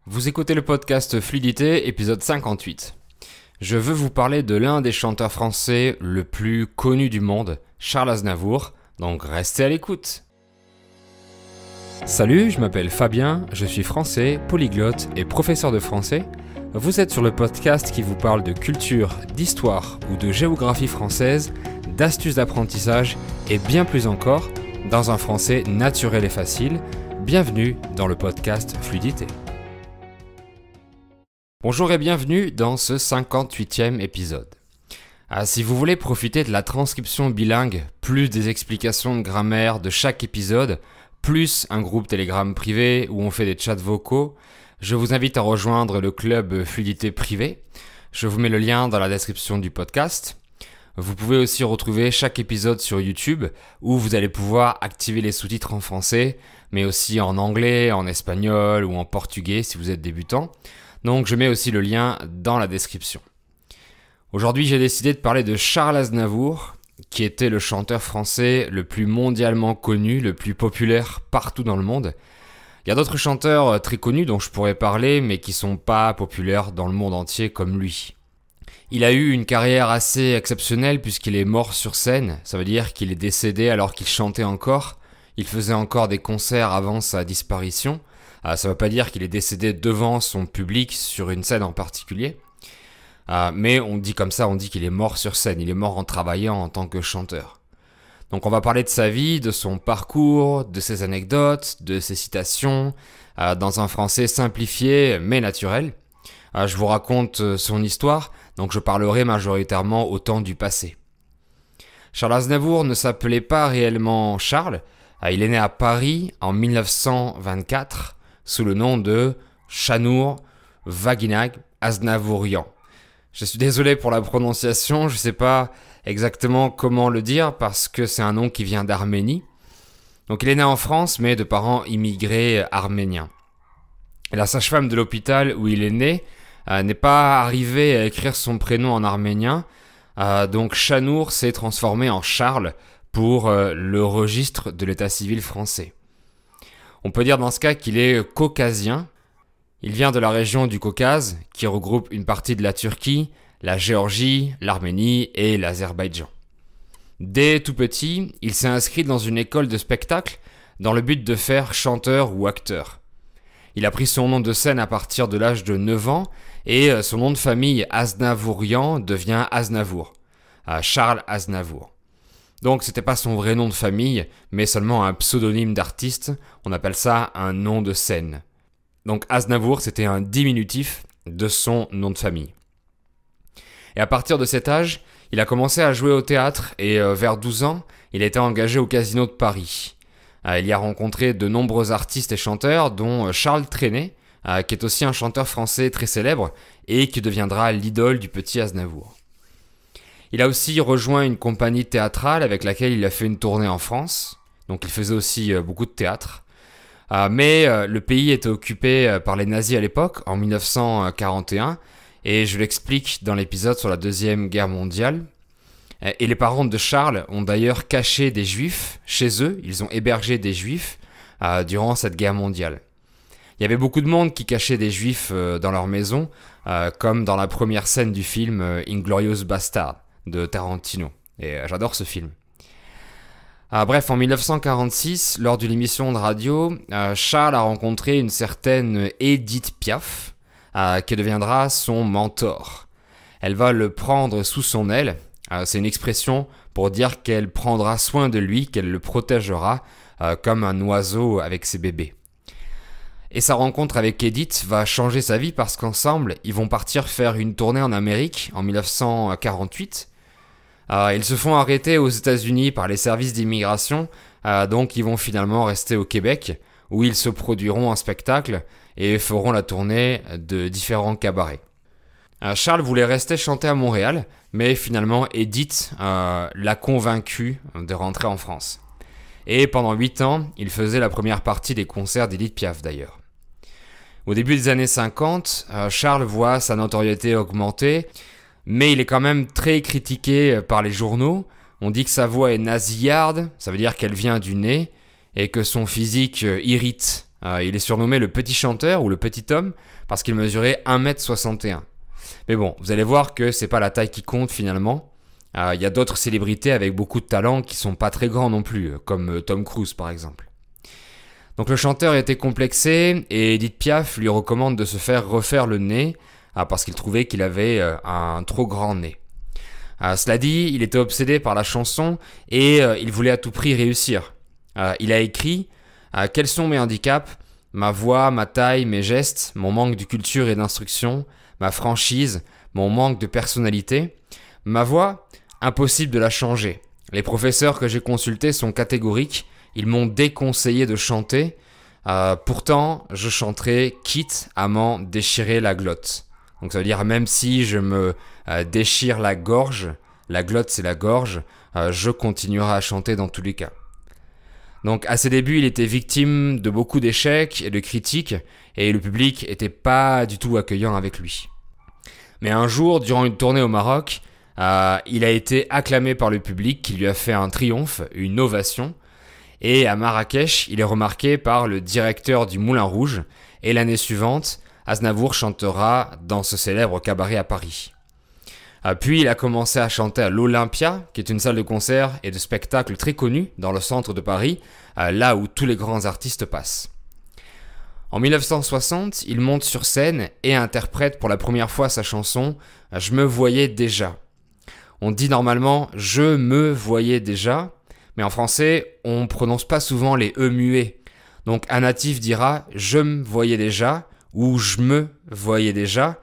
Vous écoutez le podcast Fluidité, épisode 58. Je veux vous parler de l'un des chanteurs français le plus connu du monde, Charles Aznavour, donc restez à l'écoute. Salut, je m'appelle Fabien, je suis français, polyglotte et professeur de français. Vous êtes sur le podcast qui vous parle de culture, d'histoire ou de géographie française, d'astuces d'apprentissage et bien plus encore, dans un français naturel et facile. Bienvenue dans le podcast Fluidité. Bonjour et bienvenue dans ce 58e épisode. Si vous voulez profiter de la transcription bilingue, plus des explications de grammaire de chaque épisode, plus un groupe Telegram privé où on fait des chats vocaux, je vous invite à rejoindre le club Fluidité privé. Je vous mets le lien dans la description du podcast. Vous pouvez aussi retrouver chaque épisode sur YouTube où vous allez pouvoir activer les sous-titres en français, mais aussi en anglais, en espagnol ou en portugais si vous êtes débutant. Donc je mets aussi le lien dans la description. Aujourd'hui, j'ai décidé de parler de Charles Aznavour, qui était le chanteur français le plus mondialement connu, le plus populaire partout dans le monde. Il y a d'autres chanteurs très connus dont je pourrais parler, mais qui sont pas populaires dans le monde entier comme lui. Il a eu une carrière assez exceptionnelle puisqu'il est mort sur scène. Ça veut dire qu'il est décédé alors qu'il chantait encore. Il faisait encore des concerts avant sa disparition. Ça ne veut pas dire qu'il est décédé devant son public sur une scène en particulier. Mais on dit comme ça, on dit qu'il est mort sur scène. Il est mort en travaillant en tant que chanteur. Donc on va parler de sa vie, de son parcours, de ses anecdotes, de ses citations, dans un français simplifié mais naturel. Je vous raconte son histoire, donc je parlerai majoritairement au temps du passé. Charles Aznavour ne s'appelait pas réellement Charles. Il est né à Paris en 1924 sous le nom de Chanour Vaguinag Aznavourian. Je suis désolé pour la prononciation, je ne sais pas exactement comment le dire parce que c'est un nom qui vient d'Arménie. Donc il est né en France mais de parents immigrés arméniens. Et la sage-femme de l'hôpital où il est né n'est pas arrivée à écrire son prénom en arménien. Donc Chanour s'est transformé en Charles pour le registre de l'état civil français. On peut dire dans ce cas qu'il est caucasien. Il vient de la région du Caucase, qui regroupe une partie de la Turquie, la Géorgie, l'Arménie et l'Azerbaïdjan. Dès tout petit, il s'est inscrit dans une école de spectacle dans le but de faire chanteur ou acteur. Il a pris son nom de scène à partir de l'âge de 9 ans et son nom de famille Aznavourian devient Aznavour, Charles Aznavour. Donc c'était pas son vrai nom de famille, mais seulement un pseudonyme d'artiste, on appelle ça un nom de scène. Donc Aznavour, c'était un diminutif de son nom de famille. Et à partir de cet âge, il a commencé à jouer au théâtre et vers 12 ans, il a été engagé au Casino de Paris. Il y a rencontré de nombreux artistes et chanteurs, dont Charles Trenet, qui est aussi un chanteur français très célèbre et qui deviendra l'idole du petit Aznavour. Il a aussi rejoint une compagnie théâtrale avec laquelle il a fait une tournée en France, donc il faisait aussi beaucoup de théâtre. Mais le pays était occupé par les nazis à l'époque, en 1941, et je l'explique dans l'épisode sur la Deuxième Guerre mondiale. Et les parents de Charles ont d'ailleurs caché des juifs chez eux, ils ont hébergé des juifs durant cette guerre mondiale. Il y avait beaucoup de monde qui cachait des juifs dans leur maison, comme dans la première scène du film Inglourious Basterds de Tarantino. Et j'adore ce film. Bref, en 1946, lors d'une émission de radio, Charles a rencontré une certaine Édith Piaf, qui deviendra son mentor. Elle va le prendre sous son aile. C'est une expression pour dire qu'elle prendra soin de lui, qu'elle le protégera comme un oiseau avec ses bébés. Et sa rencontre avec Édith va changer sa vie parce qu'ensemble, ils vont partir faire une tournée en Amérique en 1948. Ils se font arrêter aux États-Unis par les services d'immigration, donc ils vont finalement rester au Québec, où ils se produiront en spectacle et feront la tournée de différents cabarets. Charles voulait rester chanter à Montréal, mais finalement Édith l'a convaincu de rentrer en France. Et pendant 8 ans, il faisait la première partie des concerts d'Édith Piaf d'ailleurs. Au début des années 50, Charles voit sa notoriété augmenter, mais il est quand même très critiqué par les journaux. On dit que sa voix est nasillarde, ça veut dire qu'elle vient du nez, et que son physique irrite Il est surnommé le petit chanteur ou le petit homme parce qu'il mesurait 1m61. Mais bon, vous allez voir que c'est pas la taille qui compte finalement. Il y a d'autres célébrités avec beaucoup de talent qui sont pas très grands non plus, comme Tom Cruise par exemple. Donc le chanteur était complexé et Edith Piaf lui recommande de se faire refaire le nez parce qu'il trouvait qu'il avait un trop grand nez. Cela dit, il était obsédé par la chanson et il voulait à tout prix réussir. Il a écrit « Quels sont mes handicaps ? Ma voix, ma taille, mes gestes, mon manque de culture et d'instruction, ma franchise, mon manque de personnalité. Ma voix, impossible de la changer. Les professeurs que j'ai consultés sont catégoriques. Ils m'ont déconseillé de chanter. Pourtant, je chanterai quitte à m'en déchirer la glotte. » Donc ça veut dire même si je me déchire la gorge, la glotte c'est la gorge, je continuerai à chanter dans tous les cas. Donc à ses débuts, il était victime de beaucoup d'échecs et de critiques et le public était pas du tout accueillant avec lui. Mais un jour, durant une tournée au Maroc, il a été acclamé par le public qui lui a fait un triomphe, une ovation. Et à Marrakech, il est remarqué par le directeur du Moulin Rouge et l'année suivante, Aznavour chantera dans ce célèbre cabaret à Paris. Puis il a commencé à chanter à l'Olympia, qui est une salle de concert et de spectacle très connue dans le centre de Paris, là où tous les grands artistes passent. En 1960, il monte sur scène et interprète pour la première fois sa chanson « Je me voyais déjà ». On dit normalement « je me voyais déjà », mais en français, on ne prononce pas souvent les E muets. Donc un natif dira « je me voyais déjà » ou « je me voyais déjà ».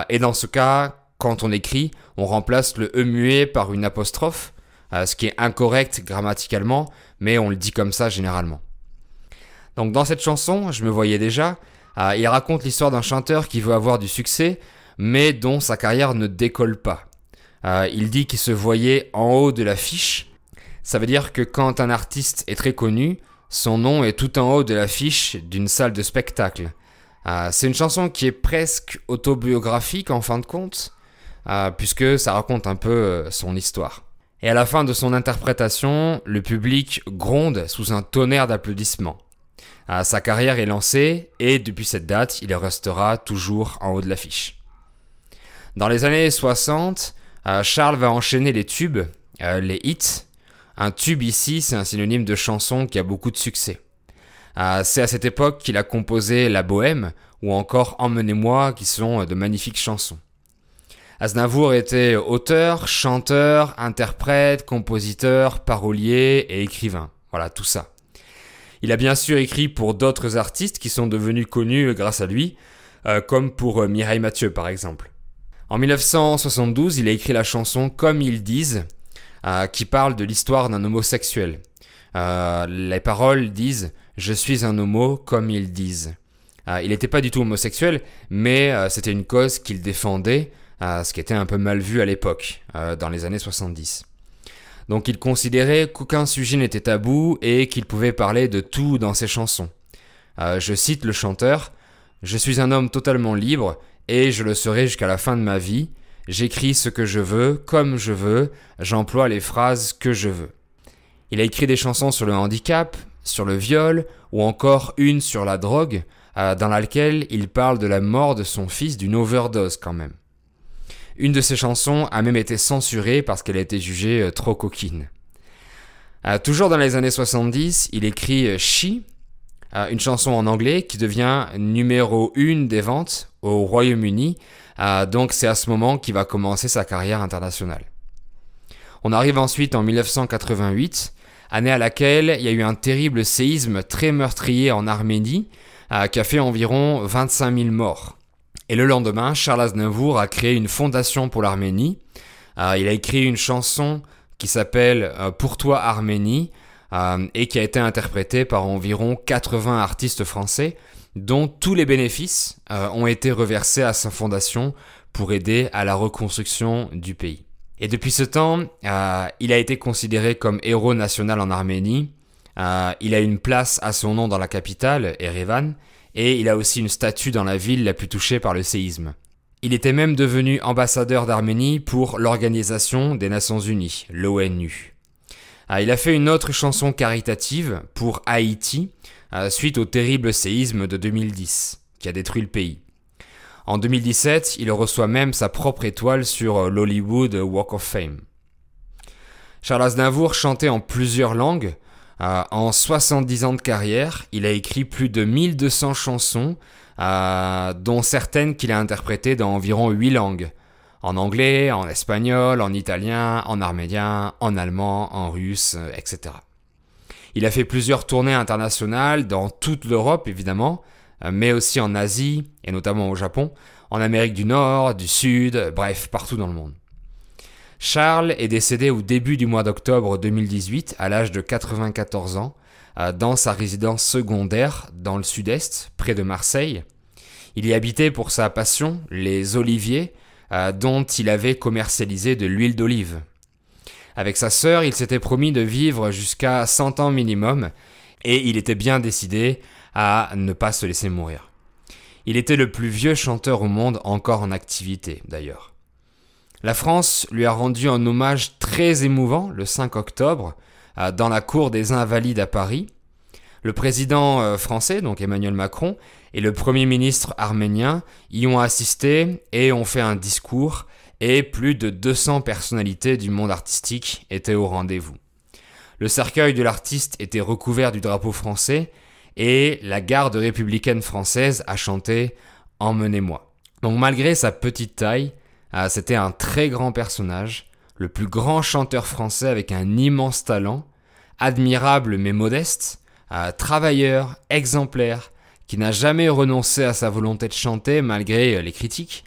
Et dans ce cas, quand on écrit, on remplace le E muet par une apostrophe, ce qui est incorrect grammaticalement, mais on le dit comme ça généralement. Donc dans cette chanson, je me voyais déjà, il raconte l'histoire d'un chanteur qui veut avoir du succès, mais dont sa carrière ne décolle pas. Il dit qu'il se voyait en haut de l'affiche. Ça veut dire que quand un artiste est très connu, son nom est tout en haut de l'affiche d'une salle de spectacle. C'est une chanson qui est presque autobiographique en fin de compte, puisque ça raconte un peu son histoire. Et à la fin de son interprétation, le public gronde sous un tonnerre d'applaudissements. Sa carrière est lancée et depuis cette date, il restera toujours en haut de l'affiche. Dans les années 60, Charles va enchaîner les tubes, les hits. Un tube ici, c'est un synonyme de chanson qui a beaucoup de succès. C'est à cette époque qu'il a composé La Bohème ou encore Emmenez-moi, qui sont de magnifiques chansons. Aznavour était auteur, chanteur, interprète, compositeur, parolier et écrivain. Voilà, tout ça. Il a bien sûr écrit pour d'autres artistes qui sont devenus connus grâce à lui, comme pour Mireille Mathieu par exemple. En 1972, il a écrit la chanson Comme ils disent, qui parle de l'histoire d'un homosexuel. Les paroles disent « Je suis un homo comme ils disent ». Il n'était pas du tout homosexuel, mais c'était une cause qu'il défendait, ce qui était un peu mal vu à l'époque, dans les années 70. Donc il considérait qu'aucun sujet n'était tabou et qu'il pouvait parler de tout dans ses chansons. Je cite le chanteur « Je suis un homme totalement libre et je le serai jusqu'à la fin de ma vie. J'écris ce que je veux, comme je veux, j'emploie les phrases que je veux. » Il a écrit des chansons sur le handicap, sur le viol ou encore une sur la drogue, dans laquelle il parle de la mort de son fils d'une overdose quand même. Une de ses chansons a même été censurée parce qu'elle a été jugée trop coquine. Toujours dans les années 70, il écrit She, une chanson en anglais qui devient numéro 1 des ventes au Royaume-Uni. Donc c'est à ce moment qu'il va commencer sa carrière internationale. On arrive ensuite en 1988, année à laquelle il y a eu un terrible séisme très meurtrier en Arménie qui a fait environ 25 000 morts. Et le lendemain, Charles Aznavour a créé une fondation pour l'Arménie. Il a écrit une chanson qui s'appelle « Pour toi Arménie » et qui a été interprétée par environ 80 artistes français, dont tous les bénéfices ont été reversés à sa fondation pour aider à la reconstruction du pays. Et depuis ce temps, il a été considéré comme héros national en Arménie. Il a une place à son nom dans la capitale, Erevan, et il a aussi une statue dans la ville la plus touchée par le séisme. Il était même devenu ambassadeur d'Arménie pour l'Organisation des Nations Unies, l'ONU. Il a fait une autre chanson caritative pour Haïti, suite au terrible séisme de 2010 qui a détruit le pays. En 2017, il reçoit même sa propre étoile sur l'Hollywood Walk of Fame. Charles Aznavour chantait en plusieurs langues. En 70 ans de carrière, il a écrit plus de 1200 chansons, dont certaines qu'il a interprétées dans environ 8 langues. En anglais, en espagnol, en italien, en arménien, en allemand, en russe, etc. Il a fait plusieurs tournées internationales dans toute l'Europe, évidemment, mais aussi en Asie, et notamment au Japon, en Amérique du Nord, du Sud, bref, partout dans le monde. Charles est décédé au début du mois d'octobre 2018, à l'âge de 94 ans, dans sa résidence secondaire dans le sud-est, près de Marseille. Il y habitait pour sa passion, les oliviers, dont il avait commercialisé de l'huile d'olive. Avec sa sœur, il s'était promis de vivre jusqu'à 100 ans minimum, et il était bien décidé à ne pas se laisser mourir. Il était le plus vieux chanteur au monde encore en activité, d'ailleurs. La France lui a rendu un hommage très émouvant le 5 octobre dans la cour des Invalides à Paris. Le président français, donc Emmanuel Macron, et le premier ministre arménien y ont assisté et ont fait un discours, et plus de 200 personnalités du monde artistique étaient au rendez-vous. Le cercueil de l'artiste était recouvert du drapeau français et la garde républicaine française a chanté « Emmenez-moi ». Donc malgré sa petite taille, c'était un très grand personnage, le plus grand chanteur français avec un immense talent, admirable mais modeste, travailleur, exemplaire, qui n'a jamais renoncé à sa volonté de chanter malgré les critiques,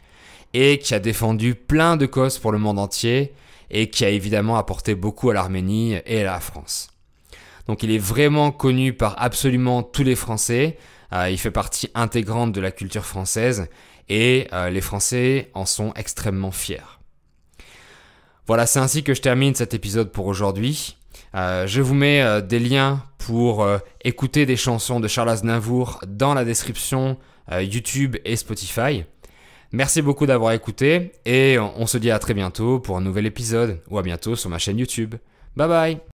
et qui a défendu plein de causes pour le monde entier, et qui a évidemment apporté beaucoup à l'Arménie et à la France. Donc il est vraiment connu par absolument tous les Français, il fait partie intégrante de la culture française, et les Français en sont extrêmement fiers. Voilà, c'est ainsi que je termine cet épisode pour aujourd'hui. Je vous mets des liens pour écouter des chansons de Charles Aznavour dans la description YouTube et Spotify. Merci beaucoup d'avoir écouté et on se dit à très bientôt pour un nouvel épisode ou à bientôt sur ma chaîne YouTube. Bye bye!